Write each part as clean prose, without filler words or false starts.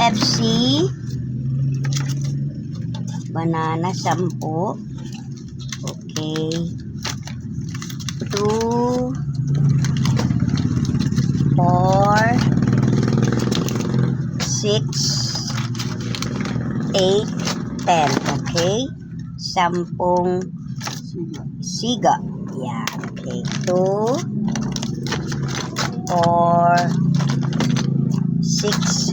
KFC. Banana, 10. Okay. 2, 4, 6, 8, 10. Okay. 10 siga. Yan. Okay. 2, 4, 6,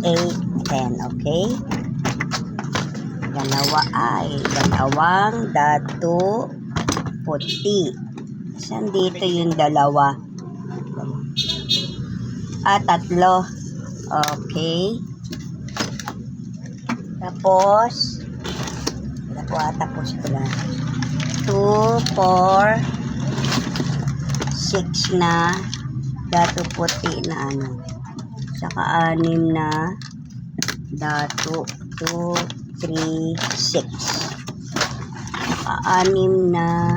8, 10. Okay. Dalawang datu puti. Saan dito yung dalawa? 3. Okay. Tapos ko lang. 2, 4, 6 na datu puti na ano. Saka 6 na datu. 2, 3, 6. Saka 6 na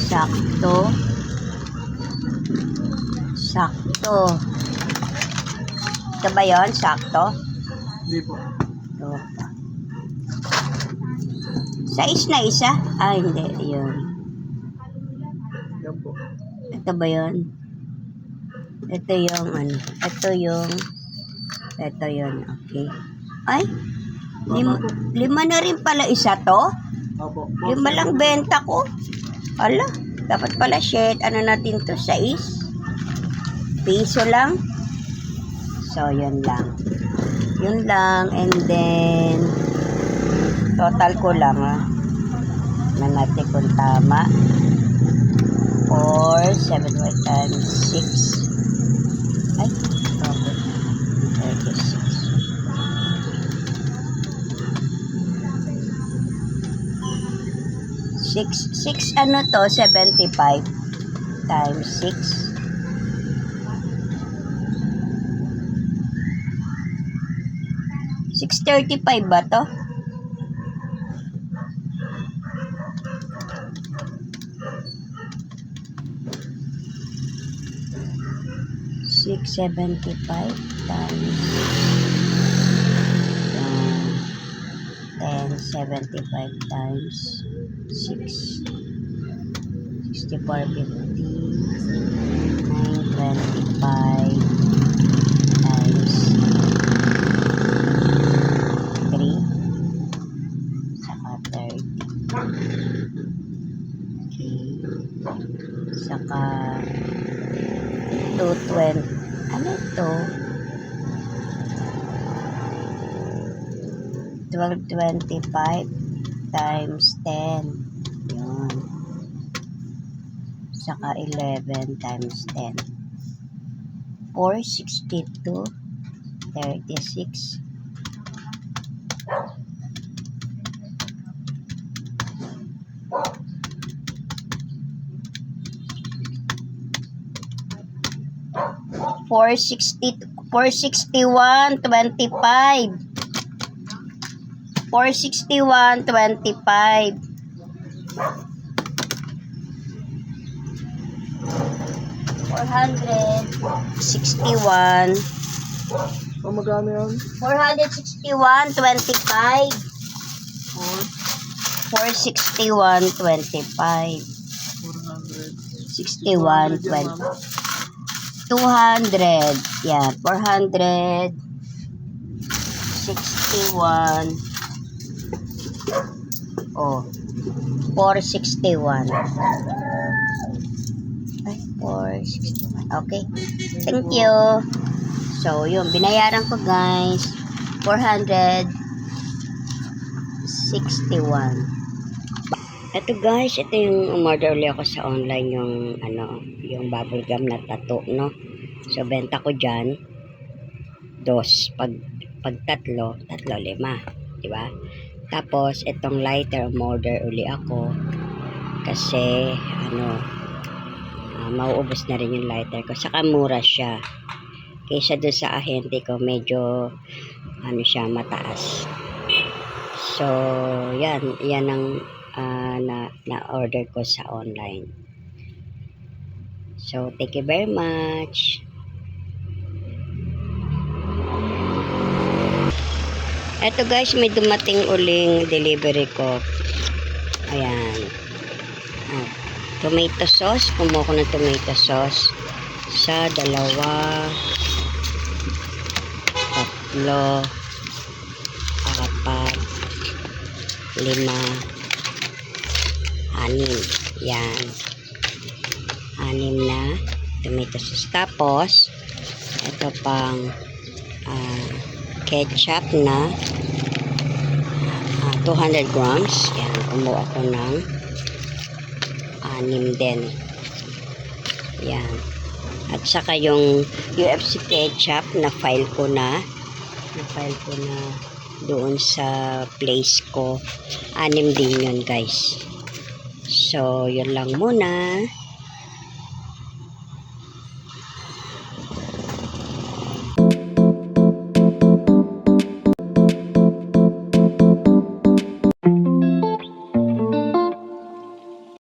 sakto. Ito ba yun? Sakto? Hindi po. Ito. Size na isa? Hindi. Yun. Yan po. Ito ba yun? Ito yung ano. Ito yun. Okay. Ay, 5 na rin pala isa to? Opo. 5 lang benta ko. Ala, dapat pala share. Ano natin to? 6 piso lang. So, yun lang. And then, total ko lang na natin kung tama. 4, 7 times 6. Ay, okay. 36. 6 ano to? 75 times 6. 635 ba to? $6.75 times 10.75 times 6. 64.50 9.25 times 3 saka 30. Okay. Saka 220. Ano ito? 12.25 times 10. Yun. Saka 11 times 10. 462. 36. $461.25. $461.25. 461. Magkano yan? 461.25. 461.25. 61.20. 200. Yan. 461. Oh. 461. Ay, 461. Okay. Thank you. So, yun. Binayaran ko, guys. 461. Ito, guys. Ito yung umorder ulit ako sa online yung, yung bubble gum na tattoo, no? So, benta ko dyan. 2. Pag tatlo, 5. Diba? Tapos, itong lighter, umorder uli ako. Kasi, mauubos na rin yung lighter ko. Saka mura siya. Kaysa doon sa ahente ko, medyo, siya, mataas. So, yan ang, na-order ko sa online. So, thank you very much. Eto guys, may dumating uling delivery ko. Ayan. Ah, tomato sauce. Kumuha ko ng tomato sauce. Sa 2, 3, 4, 5, 6. Yan. 6 na tomato sauce. Tapos, ito pang ketchup na 200 grams. Yan. Kumuha ko ng 6 din. Yan. At saka yung UFC ketchup na file ko na doon sa place ko. 6 din yun guys. So, yun lang muna.